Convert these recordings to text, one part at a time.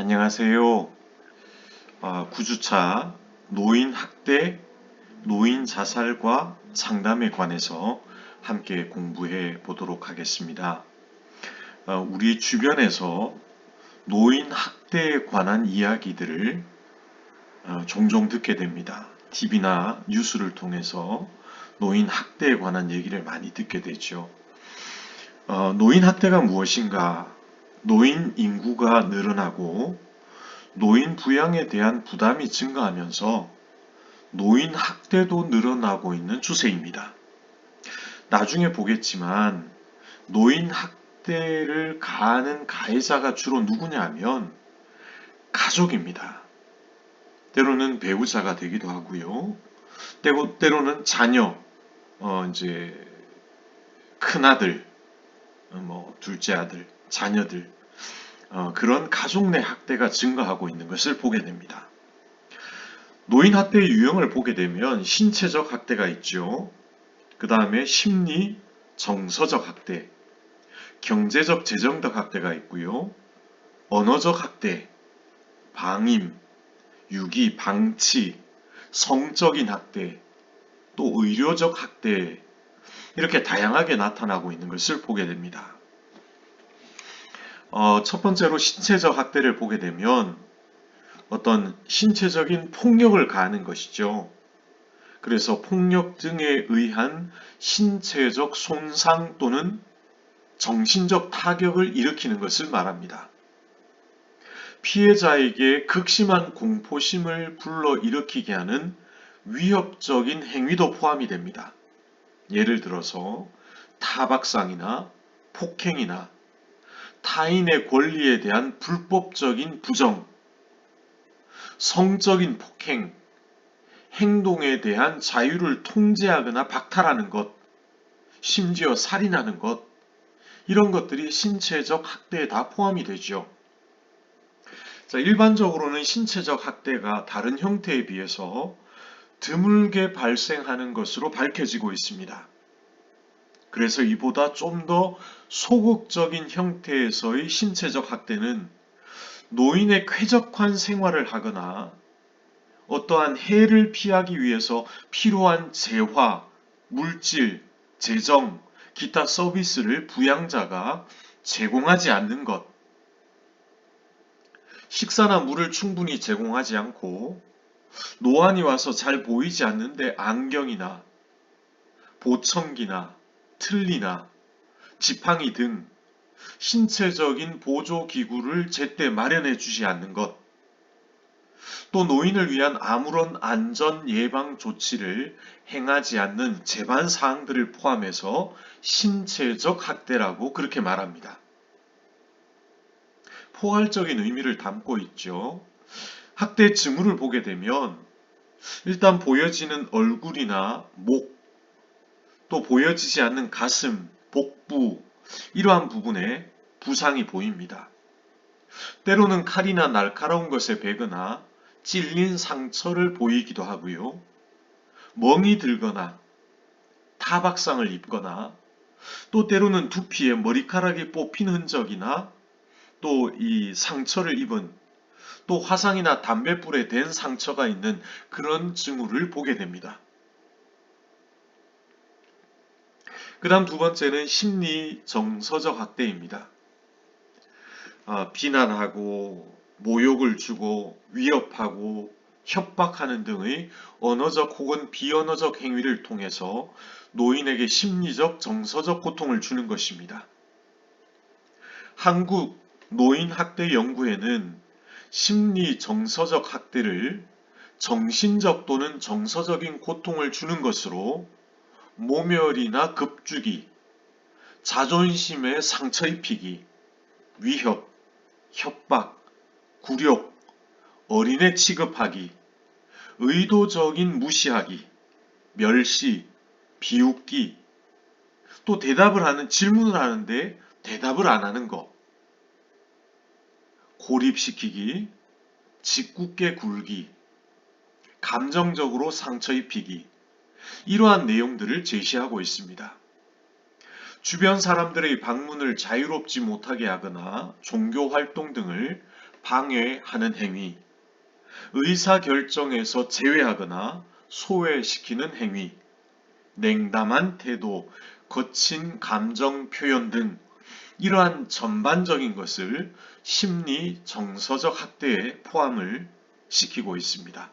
안녕하세요. 9주차 노인 학대, 노인 자살과 상담에 관해서 함께 공부해 보도록 하겠습니다. 우리 주변에서 노인 학대에 관한 이야기들을 종종 듣게 됩니다. TV나 뉴스를 통해서 노인 학대에 관한 얘기를 많이 듣게 되죠. 노인 학대가 무엇인가? 노인 인구가 늘어나고 노인 부양에 대한 부담이 증가하면서 노인 학대도 늘어나고 있는 추세입니다. 나중에 보겠지만 노인 학대를 가하는 가해자가 주로 누구냐 하면 가족입니다. 때로는 배우자가 되기도 하고요. 때로는 자녀, 이제 큰아들, 둘째 아들, 자녀들, 그런 가족 내 학대가 증가하고 있는 것을 보게 됩니다. 노인 학대의 유형을 보게 되면 신체적 학대가 있죠. 그 다음에 심리, 정서적 학대, 경제적, 재정적 학대가 있고요. 언어적 학대, 방임, 유기, 방치, 성적인 학대, 또 의료적 학대, 이렇게 다양하게 나타나고 있는 것을 보게 됩니다. 첫 번째로 신체적 학대를 보게 되면 어떤 신체적인 폭력을 가하는 것이죠. 그래서 폭력 등에 의한 신체적 손상 또는 정신적 타격을 일으키는 것을 말합니다. 피해자에게 극심한 공포심을 불러일으키게 하는 위협적인 행위도 포함이 됩니다. 예를 들어서 타박상이나 폭행이나 타인의 권리에 대한 불법적인 부정, 성적인 폭행, 행동에 대한 자유를 통제하거나 박탈하는 것, 심지어 살인하는 것, 이런 것들이 신체적 학대에 다 포함이 되죠. 자, 일반적으로는 신체적 학대가 다른 형태에 비해서 드물게 발생하는 것으로 밝혀지고 있습니다. 그래서 이보다 좀 더 소극적인 형태에서의 신체적 학대는 노인의 쾌적한 생활을 하거나 어떠한 해를 피하기 위해서 필요한 재화, 물질, 재정, 기타 서비스를 부양자가 제공하지 않는 것, 식사나 물을 충분히 제공하지 않고 노안이 와서 잘 보이지 않는데 안경이나 보청기나 틀니나 지팡이 등 신체적인 보조기구를 제때 마련해 주지 않는 것, 또 노인을 위한 아무런 안전 예방 조치를 행하지 않는 제반 사항들을 포함해서 신체적 학대라고 그렇게 말합니다. 포괄적인 의미를 담고 있죠. 학대 징후를 보게 되면 일단 보여지는 얼굴이나 목, 또 보여지지 않는 가슴, 복부, 이러한 부분에 부상이 보입니다. 때로는 칼이나 날카로운 것에 베거나 찔린 상처를 보이기도 하고요. 멍이 들거나 타박상을 입거나 또 때로는 두피에 머리카락이 뽑힌 흔적이나 또 이 상처를 입은 또 화상이나 담뱃불에 댄 상처가 있는 그런 징후를 보게 됩니다. 그 다음 두 번째는 심리 정서적 학대입니다. 비난하고 모욕을 주고 위협하고 협박하는 등의 언어적 혹은 비언어적 행위를 통해서 노인에게 심리적 정서적 고통을 주는 것입니다. 한국 노인학대 연구에는 심리 정서적 학대를 정신적 또는 정서적인 고통을 주는 것으로 모멸이나 급주기, 자존심에 상처 입히기, 위협, 협박, 굴욕, 어린애 취급하기, 의도적인 무시하기, 멸시, 비웃기, 또 질문을 하는데 대답을 안 하는 것, 고립시키기, 짓궂게 굴기, 감정적으로 상처 입히기, 이러한 내용들을 제시하고 있습니다. 주변 사람들의 방문을 자유롭지 못하게 하거나 종교 활동 등을 방해하는 행위, 의사결정에서 제외하거나 소외시키는 행위, 냉담한 태도, 거친 감정 표현 등 이러한 전반적인 것을 심리 정서적 학대에 포함을 시키고 있습니다.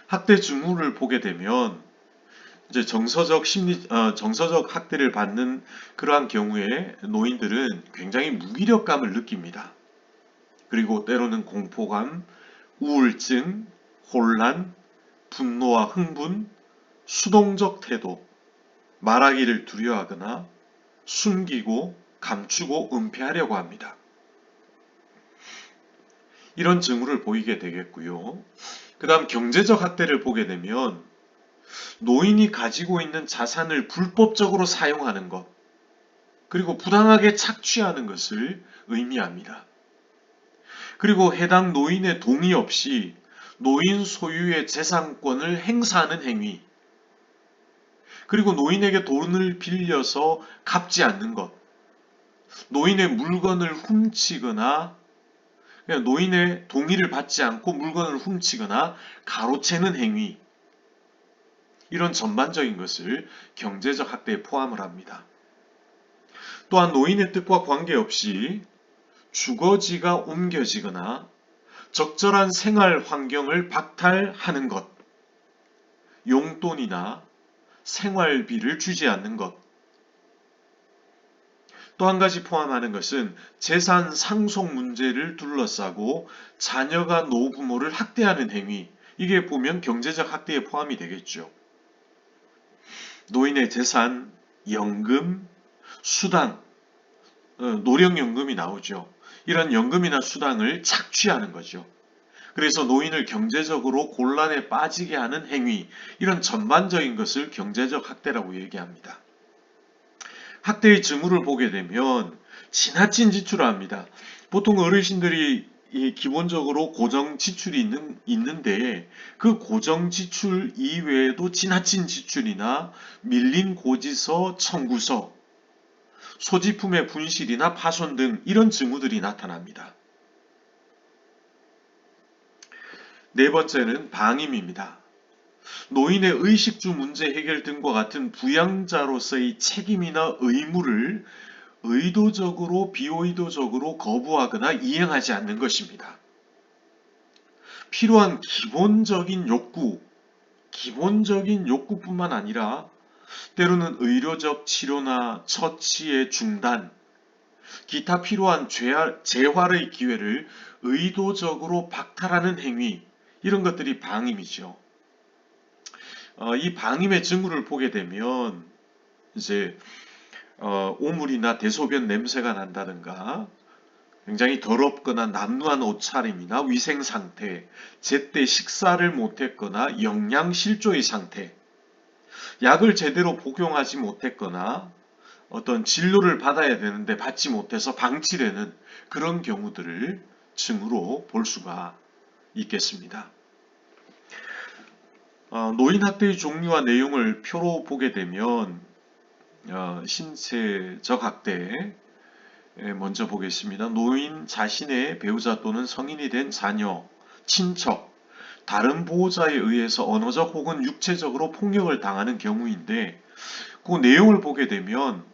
학대 징후를 보게 되면 이제 정서적 학대를 받는 그러한 경우에 노인들은 굉장히 무기력감을 느낍니다. 그리고 때로는 공포감, 우울증, 혼란, 분노와 흥분, 수동적 태도, 말하기를 두려워하거나 숨기고 감추고 은폐하려고 합니다. 이런 징후를 보이게 되겠고요. 그 다음 경제적 학대를 보게 되면 노인이 가지고 있는 자산을 불법적으로 사용하는 것, 그리고 부당하게 착취하는 것을 의미합니다. 그리고 해당 노인의 동의 없이 노인 소유의 재산권을 행사하는 행위, 그리고 노인에게 돈을 빌려서 갚지 않는 것, 노인의 물건을 훔치거나 노인의 동의를 받지 않고 물건을 훔치거나 가로채는 행위, 이런 전반적인 것을 경제적 학대에 포함을 합니다. 또한 노인의 뜻과 관계없이 주거지가 옮겨지거나 적절한 생활 환경을 박탈하는 것, 용돈이나 생활비를 주지 않는 것, 또 한 가지 포함하는 것은 재산 상속 문제를 둘러싸고 자녀가 노부모를 학대하는 행위, 이게 보면 경제적 학대에 포함이 되겠죠. 노인의 재산, 연금, 수당, 노령연금이 나오죠. 이런 연금이나 수당을 착취하는 거죠. 그래서 노인을 경제적으로 곤란에 빠지게 하는 행위, 이런 전반적인 것을 경제적 학대라고 얘기합니다. 학대의 징후를 보게 되면 지나친 지출을 합니다. 보통 어르신들이 기본적으로 고정 지출이 있는데 그 고정 지출 이외에도 지나친 지출이나 밀린 고지서 청구서, 소지품의 분실이나 파손 등 이런 징후들이 나타납니다. 네 번째는 방임입니다. 노인의 의식주 문제 해결 등과 같은 부양자로서의 책임이나 의무를 의도적으로 비의도적으로 거부하거나 이행하지 않는 것입니다. 필요한 기본적인 욕구뿐만 아니라 때로는 의료적 치료나 처치의 중단, 기타 필요한 재활의 기회를 의도적으로 박탈하는 행위, 이런 것들이 방임이죠. 이 방임의 징후를 보게 되면 이제 오물이나 대소변 냄새가 난다든가 굉장히 더럽거나 남루한 옷차림이나 위생 상태, 제때 식사를 못했거나 영양실조의 상태, 약을 제대로 복용하지 못했거나 어떤 진료를 받아야 되는데 받지 못해서 방치되는 그런 경우들을 징후로 볼 수가 있겠습니다. 노인 학대의 종류와 내용을 표로 보게 되면 신체적 학대 먼저 보겠습니다. 노인 자신의 배우자 또는 성인이 된 자녀, 친척, 다른 보호자에 의해서 언어적 혹은 육체적으로 폭력을 당하는 경우인데 그 내용을 보게 되면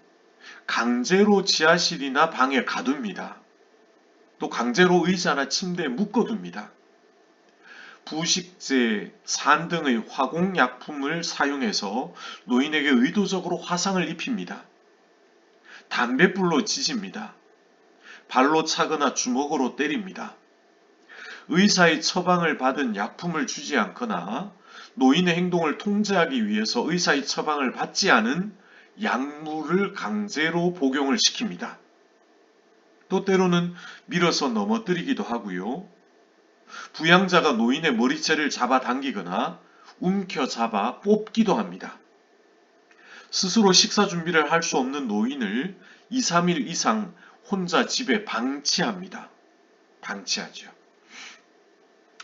강제로 지하실이나 방에 가둡니다. 또 강제로 의자나 침대에 묶어둡니다. 부식제, 산 등의 화공약품을 사용해서 노인에게 의도적으로 화상을 입힙니다. 담뱃불로 지집니다. 발로 차거나 주먹으로 때립니다. 의사의 처방을 받은 약품을 주지 않거나 노인의 행동을 통제하기 위해서 의사의 처방을 받지 않은 약물을 강제로 복용을 시킵니다. 또 때로는 밀어서 넘어뜨리기도 하고요. 부양자가 노인의 머리채를 잡아당기거나 움켜잡아 뽑기도 합니다. 스스로 식사 준비를 할 수 없는 노인을 2, 3일 이상 혼자 집에 방치합니다. 방치하죠.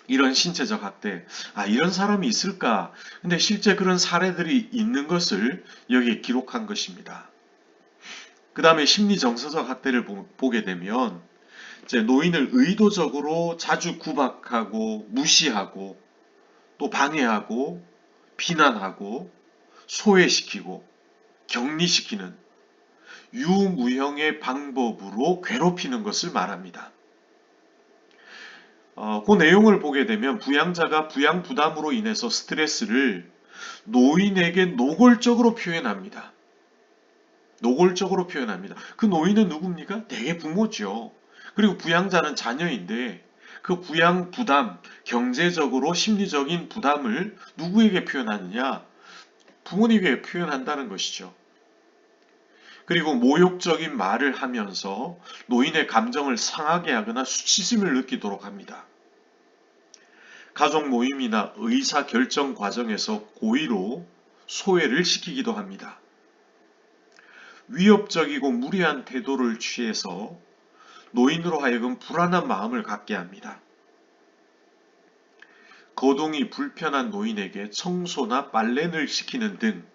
이런 신체적 학대, 이런 사람이 있을까? 근데 실제 그런 사례들이 있는 것을 여기에 기록한 것입니다. 그 다음에 심리 정서적 학대를 보게 되면 이제 노인을 의도적으로 자주 구박하고 무시하고 또 방해하고 비난하고 소외시키고 격리시키는 유무형의 방법으로 괴롭히는 것을 말합니다. 그 내용을 보게 되면 부양자가 부양 부담으로 인해서 스트레스를 노인에게 노골적으로 표현합니다. 노골적으로 표현합니다. 그 노인은 누굽니까? 대개 부모죠. 그리고 부양자는 자녀인데 그 부양 부담, 경제적으로 심리적인 부담을 누구에게 표현하느냐? 부모님에게 표현한다는 것이죠. 그리고 모욕적인 말을 하면서 노인의 감정을 상하게 하거나 수치심을 느끼도록 합니다. 가족 모임이나 의사 결정 과정에서 고의로 소외를 시키기도 합니다. 위협적이고 무리한 태도를 취해서 노인으로 하여금 불안한 마음을 갖게 합니다. 거동이 불편한 노인에게 청소나 빨래를 시키는 등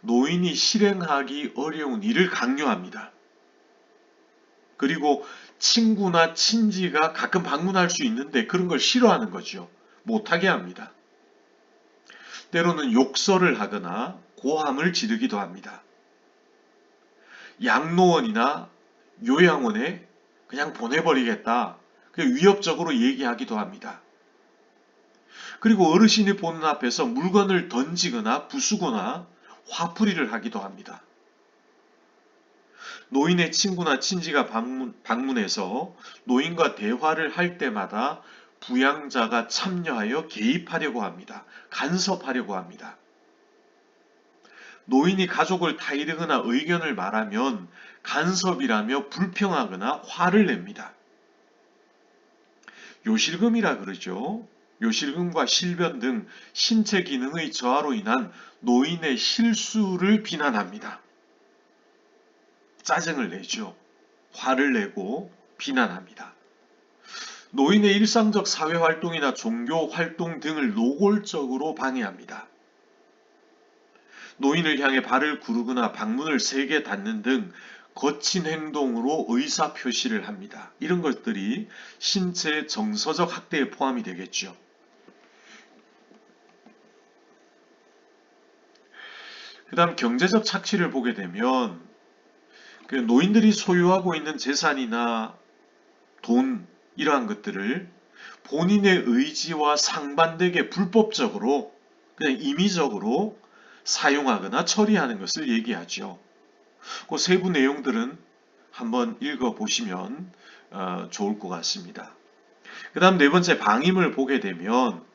노인이 실행하기 어려운 일을 강요합니다. 그리고 친구나 친지가 가끔 방문할 수 있는데 그런 걸 싫어하는 거죠. 못하게 합니다. 때로는 욕설을 하거나 고함을 지르기도 합니다. 양로원이나 요양원에 그냥 보내버리겠다. 위협적으로 얘기하기도 합니다. 그리고 어르신이 보는 앞에서 물건을 던지거나 부수거나 화풀이를 하기도 합니다. 노인의 친구나 친지가 방문해서 노인과 대화를 할 때마다 부양자가 참여하여 개입하려고 합니다. 간섭하려고 합니다. 노인이 가족을 타이르거나 의견을 말하면 간섭이라며 불평하거나 화를 냅니다. 요실금이라 그러죠. 요실금과 실변 등 신체 기능의 저하로 인한 노인의 실수를 비난합니다. 짜증을 내죠. 화를 내고 비난합니다. 노인의 일상적 사회활동이나 종교활동 등을 노골적으로 방해합니다. 노인을 향해 발을 구르거나 방문을 세게 닫는 등 거친 행동으로 의사표시를 합니다. 이런 것들이 신체 정서적 학대에 포함이 되겠죠. 그 다음 경제적 착취를 보게 되면 노인들이 소유하고 있는 재산이나 돈 이러한 것들을 본인의 의지와 상반되게 불법적으로 그냥 임의적으로 사용하거나 처리하는 것을 얘기하죠. 그 세부 내용들은 한번 읽어보시면 좋을 것 같습니다. 그 다음 네 번째 방임을 보게 되면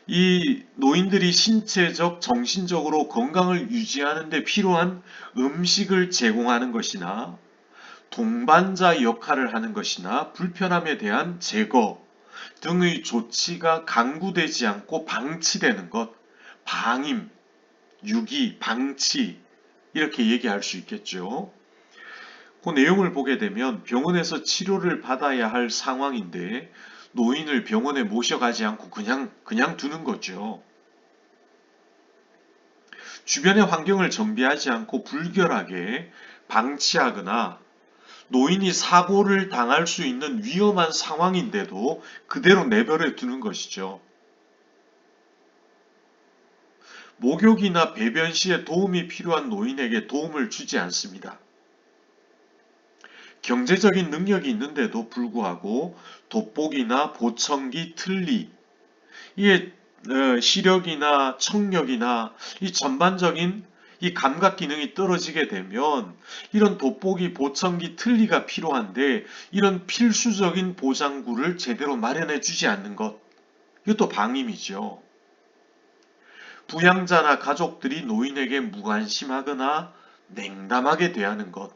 이 노인들이 신체적, 정신적으로 건강을 유지하는 데 필요한 음식을 제공하는 것이나 동반자 역할을 하는 것이나 불편함에 대한 제거 등의 조치가 강구되지 않고 방치되는 것, 방임, 유기, 방치 이렇게 얘기할 수 있겠죠. 그 내용을 보게 되면 병원에서 치료를 받아야 할 상황인데 노인을 병원에 모셔가지 않고 그냥 두는 거죠. 주변의 환경을 정비하지 않고 불결하게 방치하거나 노인이 사고를 당할 수 있는 위험한 상황인데도 그대로 내버려 두는 것이죠. 목욕이나 배변 시에 도움이 필요한 노인에게 도움을 주지 않습니다. 경제적인 능력이 있는데도 불구하고 돋보기나 보청기, 틀니, 이게 시력이나 청력이나 이 전반적인 이 감각 기능이 떨어지게 되면 이런 돋보기, 보청기, 틀니가 필요한데 이런 필수적인 보장구를 제대로 마련해 주지 않는 것, 이것도 방임이죠. 부양자나 가족들이 노인에게 무관심하거나 냉담하게 대하는 것,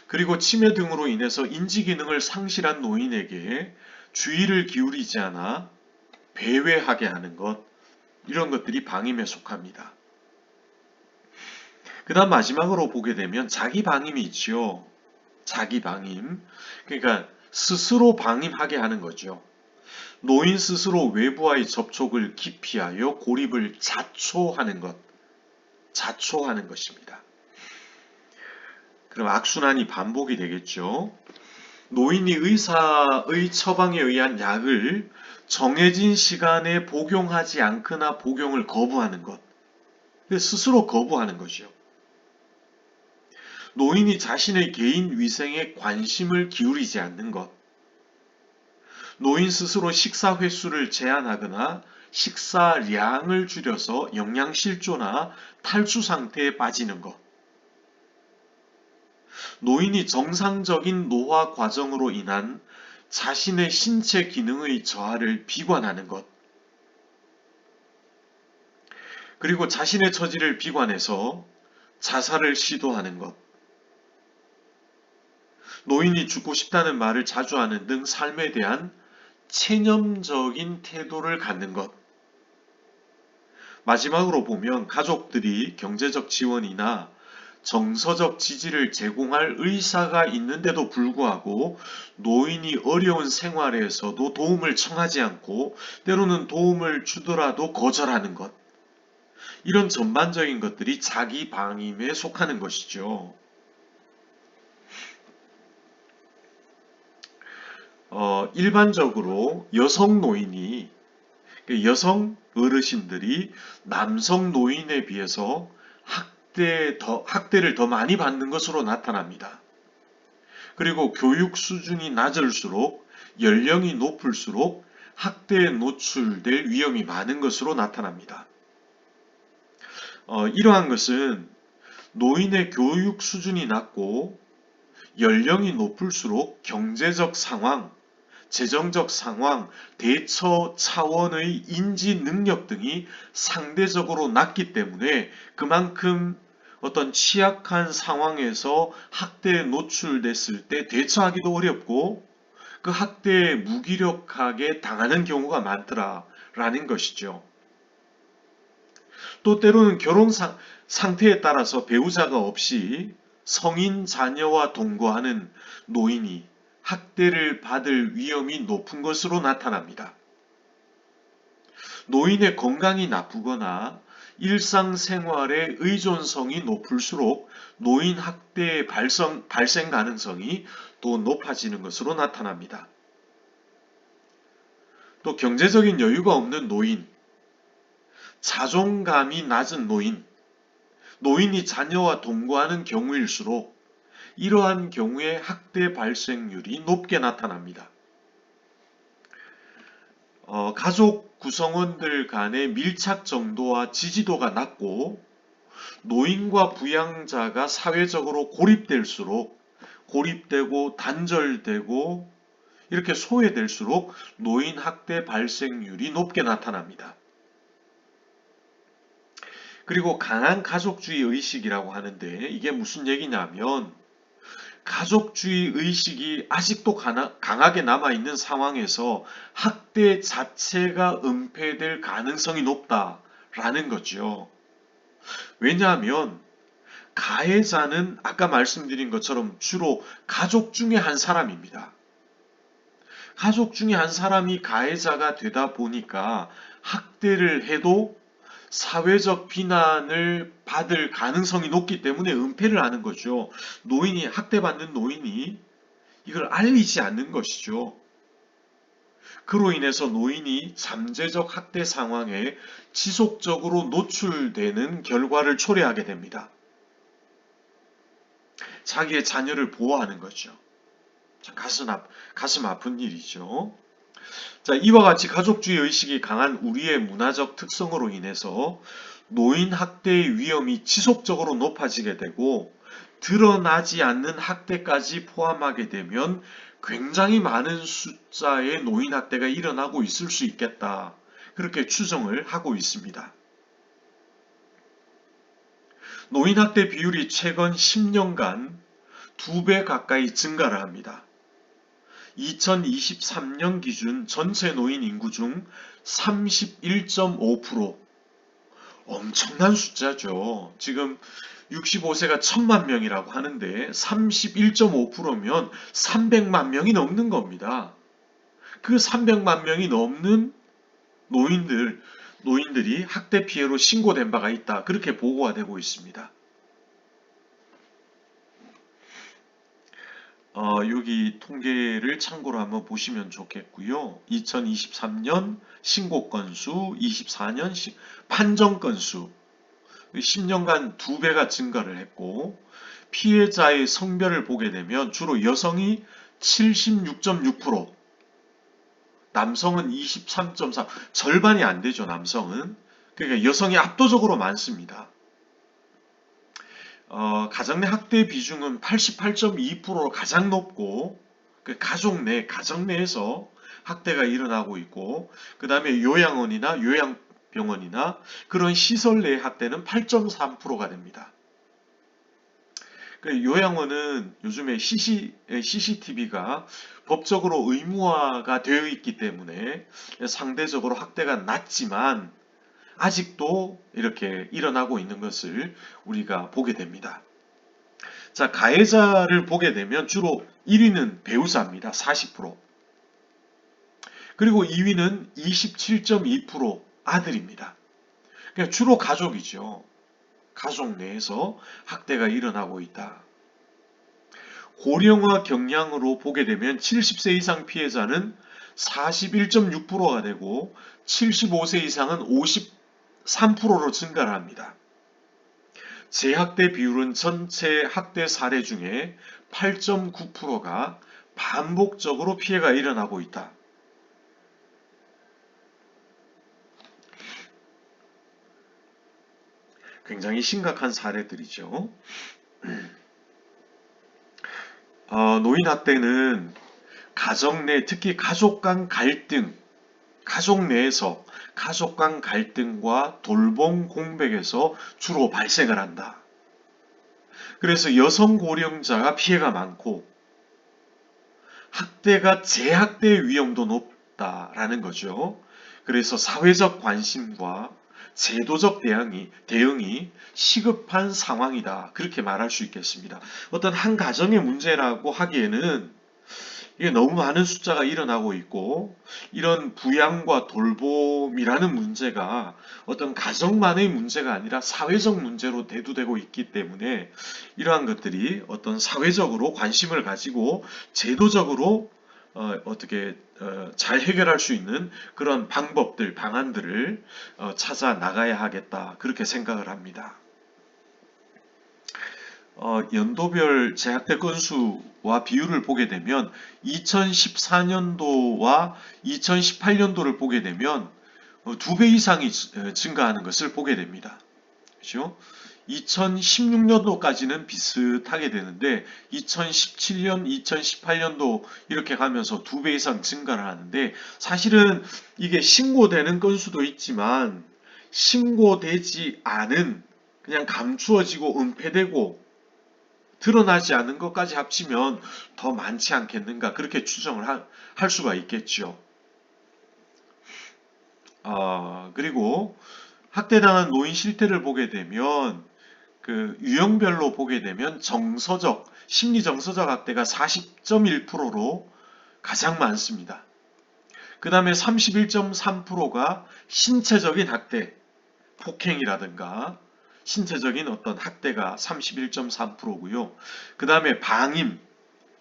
그리고 치매 등으로 인해서 인지기능을 상실한 노인에게 주의를 기울이지 않아 배회하게 하는 것, 이런 것들이 방임에 속합니다. 그 다음 마지막으로 보게 되면 자기 방임이 있죠. 자기 방임. 그러니까 스스로 방임하게 하는 거죠. 노인 스스로 외부와의 접촉을 기피하여 고립을 자초하는 것. 자초하는 것입니다. 그럼 악순환이 반복이 되겠죠. 노인이 의사의 처방에 의한 약을 정해진 시간에 복용하지 않거나 복용을 거부하는 것. 스스로 거부하는 것이요. 노인이 자신의 개인 위생에 관심을 기울이지 않는 것. 노인 스스로 식사 횟수를 제한하거나 식사량을 줄여서 영양실조나 탈수 상태에 빠지는 것. 노인이 정상적인 노화 과정으로 인한 자신의 신체 기능의 저하를 비관하는 것. 그리고 자신의 처지를 비관해서 자살을 시도하는 것. 노인이 죽고 싶다는 말을 자주 하는 등 삶에 대한 체념적인 태도를 갖는 것. 마지막으로 보면 가족들이 경제적 지원이나 정서적 지지를 제공할 의사가 있는데도 불구하고 노인이 어려운 생활에서도 도움을 청하지 않고 때로는 도움을 주더라도 거절하는 것. 이런 전반적인 것들이 자기 방임에 속하는 것이죠. 일반적으로 여성 노인이 여성 어르신들이 남성 노인에 비해서 학대를 더 많이 받는 것으로 나타납니다. 그리고 교육 수준이 낮을수록 연령이 높을수록 학대에 노출될 위험이 많은 것으로 나타납니다. 이러한 것은 노인의 교육 수준이 낮고 연령이 높을수록 경제적 상황, 재정적 상황, 대처 차원의 인지 능력 등이 상대적으로 낮기 때문에 그만큼 어떤 취약한 상황에서 학대에 노출됐을 때 대처하기도 어렵고 그 학대에 무기력하게 당하는 경우가 많더라라는 것이죠. 또 때로는 결혼 상태에 따라서 배우자가 없이 성인 자녀와 동거하는 노인이 학대를 받을 위험이 높은 것으로 나타납니다. 노인의 건강이 나쁘거나 일상생활의 의존성이 높을수록 노인 학대의 발생 가능성이 또 높아지는 것으로 나타납니다. 또 경제적인 여유가 없는 노인, 자존감이 낮은 노인, 노인이 자녀와 동거하는 경우일수록 이러한 경우에 학대 발생률이 높게 나타납니다. 가족 구성원들 간의 밀착 정도와 지지도가 낮고 노인과 부양자가 사회적으로 고립될수록 고립되고 단절되고 이렇게 소외될수록 노인 학대 발생률이 높게 나타납니다. 그리고 강한 가족주의 의식이라고 하는데 이게 무슨 얘기냐면 가족주의 의식이 아직도 강하게 남아있는 상황에서 학대 자체가 은폐될 가능성이 높다라는 거죠. 왜냐하면 가해자는 아까 말씀드린 것처럼 주로 가족 중에 한 사람입니다. 가족 중에 한 사람이 가해자가 되다 보니까 학대를 해도 사회적 비난을 받을 가능성이 높기 때문에 은폐를 하는 거죠. 학대받는 노인이 이걸 알리지 않는 것이죠. 그로 인해서 노인이 잠재적 학대 상황에 지속적으로 노출되는 결과를 초래하게 됩니다. 자기의 자녀를 보호하는 거죠. 가슴 아픈 일이죠. 자, 이와 같이 가족주의 의식이 강한 우리의 문화적 특성으로 인해서 노인 학대의 위험이 지속적으로 높아지게 되고 드러나지 않는 학대까지 포함하게 되면 굉장히 많은 숫자의 노인 학대가 일어나고 있을 수 있겠다. 그렇게 추정을 하고 있습니다. 노인 학대 비율이 최근 10년간 2배 가까이 증가를 합니다. 2023년 기준 전체 노인 인구 중 31.5%, 엄청난 숫자죠. 지금 65세가 1000만 명이라고 하는데 31.5%면 300만 명이 넘는 겁니다. 그 300만 명이 넘는 노인들이 학대 피해로 신고된 바가 있다. 그렇게 보고가 되고 있습니다. 여기 통계를 참고로 한번 보시면 좋겠고요. 2023년 신고 건수, 24년 판정 건수, 10년간 2배가 증가를 했고, 피해자의 성별을 보게 되면 주로 여성이 76.6%, 남성은 23.4%, 절반이 안 되죠, 남성은. 그러니까 여성이 압도적으로 많습니다. 가정 내 학대 비중은 88.2%로 가장 높고, 그 가정 내에서 학대가 일어나고 있고, 그 다음에 요양원이나 요양병원이나 그런 시설 내 학대는 8.3%가 됩니다. 그 요양원은 요즘에 CCTV가 법적으로 의무화가 되어 있기 때문에 상대적으로 학대가 낮지만 아직도 이렇게 일어나고 있는 것을 우리가 보게 됩니다. 자, 가해자를 보게 되면 주로 1위는 배우자입니다. 40%. 그리고 2위는 27.2% 아들입니다. 그러니까 주로 가족이죠. 가족 내에서 학대가 일어나고 있다. 고령화 경향으로 보게 되면 70세 이상 피해자는 41.6%가 되고 75세 이상은 53%로 증가를 합니다. 재학대 비율은 전체 학대 사례 중에 8.9%가 반복적으로 피해가 일어나고 있다. 굉장히 심각한 사례들이죠. 노인학대는 가정 내, 특히 가족 간 갈등, 가족 내에서 가족 간 갈등과 돌봄 공백에서 주로 발생을 한다. 그래서 여성 고령자가 피해가 많고 학대가 재학대의 위험도 높다라는 거죠. 그래서 사회적 관심과 제도적 대응이 시급한 상황이다. 그렇게 말할 수 있겠습니다. 어떤 한 가정의 문제라고 하기에는 이게 너무 많은 숫자가 일어나고 있고 이런 부양과 돌봄이라는 문제가 어떤 가정만의 문제가 아니라 사회적 문제로 대두되고 있기 때문에 이러한 것들이 어떤 사회적으로 관심을 가지고 제도적으로 어떻게 잘 해결할 수 있는 그런 방법들, 방안들을 찾아 나가야 하겠다. 그렇게 생각을 합니다. 연도별 재학대 건수와 비율을 보게 되면 2014년도와 2018년도를 보게 되면 2배 이상이 증가하는 것을 보게 됩니다. 그렇죠? 2016년도까지는 비슷하게 되는데 2017년, 2018년도 이렇게 가면서 2배 이상 증가를 하는데 사실은 이게 신고되는 건수도 있지만 신고되지 않은 그냥 감추어지고 은폐되고 드러나지 않은 것까지 합치면 더 많지 않겠는가 그렇게 추정을 할 수가 있겠죠. 그리고 학대당한 노인 실태를 보게 되면 그 유형별로 보게 되면 심리 정서적 학대가 40.1%로 가장 많습니다. 그 다음에 31.3%가 신체적인 학대, 폭행이라든가 신체적인 어떤 학대가 31.3%고요. 그 다음에 방임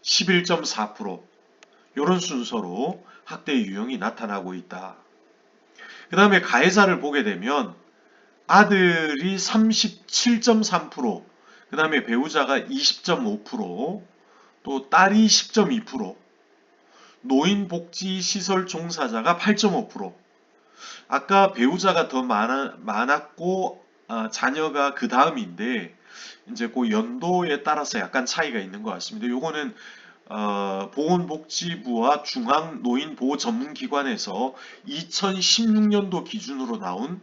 11.4%, 이런 순서로 학대 유형이 나타나고 있다. 그 다음에 가해자를 보게 되면 아들이 37.3%, 그 다음에 배우자가 20.5%, 또 딸이 10.2%, 노인복지시설 종사자가 8.5%, 아까 배우자가 더 많았고 자녀가 그 다음인데 이제 그 연도에 따라서 약간 차이가 있는 것 같습니다. 요거는 보건복지부와 중앙노인보호전문기관에서 2016년도 기준으로 나온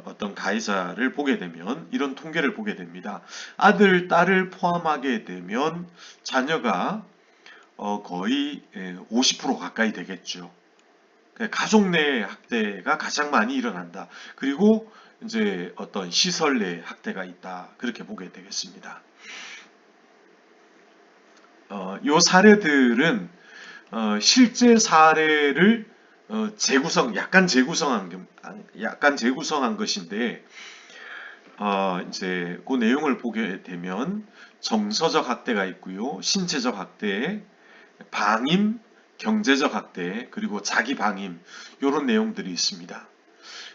어떤 가해자를 보게 되면 이런 통계를 보게 됩니다. 아들, 딸을 포함하게 되면 자녀가 거의 50% 가까이 되겠죠. 가족 내 학대가 가장 많이 일어난다. 그리고 이제 어떤 시설 내 학대가 있다. 그렇게 보게 되겠습니다. 이 사례들은 실제 사례를 약간 재구성한 것인데 이제 그 내용을 보게 되면 정서적 학대가 있고요. 신체적 학대, 방임, 경제적 학대, 그리고 자기 방임 이런 내용들이 있습니다.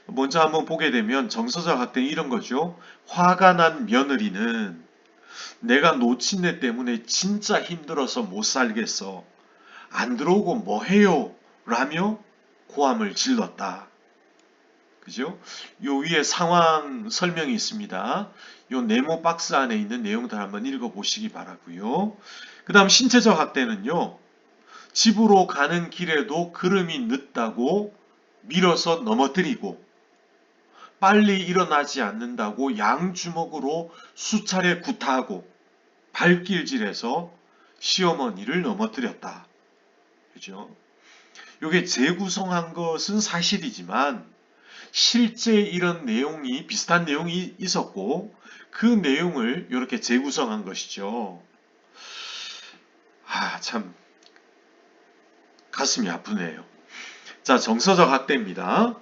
먼저 한번 보게 되면 정서적 학대는 이런 거죠. 화가 난 며느리는 내가 놓친 애 때문에 진짜 힘들어서 못 살겠어. 안 들어오고 뭐 해요? 라며 고함을 질렀다. 그죠? 요 위에 상황 설명이 있습니다. 요 네모 박스 안에 있는 내용들 한번 읽어보시기 바라고요. 그 다음 신체적 학대는요. 집으로 가는 길에도 걸음이 늦다고 밀어서 넘어뜨리고 빨리 일어나지 않는다고 양주먹으로 수차례 구타하고 발길질해서 시어머니를 넘어뜨렸다. 그죠? 이게 재구성한 것은 사실이지만 실제 이런 내용이 비슷한 내용이 있었고 그 내용을 이렇게 재구성한 것이죠. 참 가슴이 아프네요. 자, 정서적 학대입니다.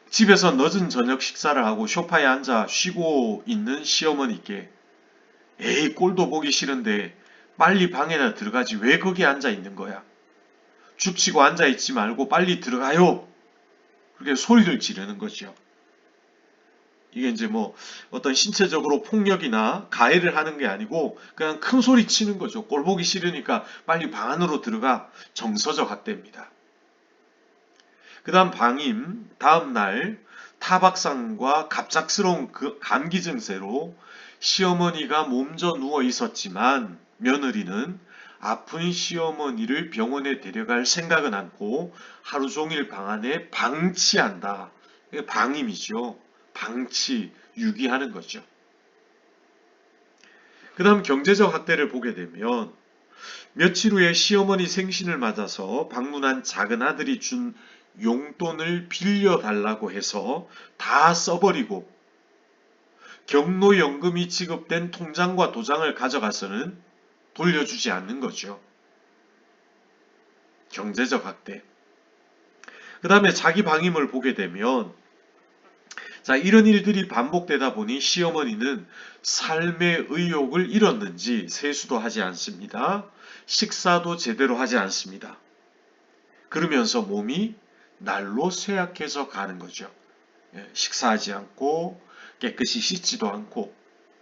집에서 늦은 저녁 식사를 하고 소파에 앉아 쉬고 있는 시어머니께 에이 꼴도 보기 싫은데 빨리 방에나 들어가지 왜 거기 앉아 있는 거야? 죽치고 앉아 있지 말고 빨리 들어가요. 그렇게 소리를 지르는 거죠. 이게 이제 뭐 어떤 신체적으로 폭력이나 가해를 하는 게 아니고 그냥 큰 소리 치는 거죠. 꼴 보기 싫으니까 빨리 방 안으로 들어가. 정서적 학대입니다. 그 다음 방임, 다음날 타박상과 갑작스러운 그 감기 증세로 시어머니가 몸져 누워 있었지만 며느리는 아픈 시어머니를 병원에 데려갈 생각은 않고 하루 종일 방 안에 방치한다. 이게 방임이죠. 방치, 유기하는 거죠. 그 다음 경제적 학대를 보게 되면 며칠 후에 시어머니 생신을 맞아서 방문한 작은 아들이 준 용돈을 빌려달라고 해서 다 써버리고 경로연금이 지급된 통장과 도장을 가져가서는 돌려주지 않는 거죠. 경제적 학대. 그 다음에 자기 방임을 보게 되면 자, 이런 일들이 반복되다 보니 시어머니는 삶의 의욕을 잃었는지 세수도 하지 않습니다. 식사도 제대로 하지 않습니다. 그러면서 몸이 날로 쇠약해져 가는 거죠. 식사하지 않고 깨끗이 씻지도 않고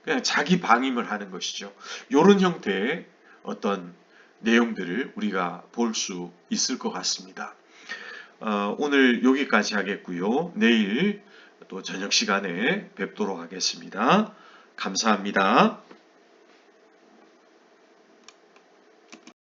그냥 자기 방임을 하는 것이죠. 이런 형태의 어떤 내용들을 우리가 볼 수 있을 것 같습니다. 오늘 여기까지 하겠고요. 내일 또 저녁 시간에 뵙도록 하겠습니다. 감사합니다.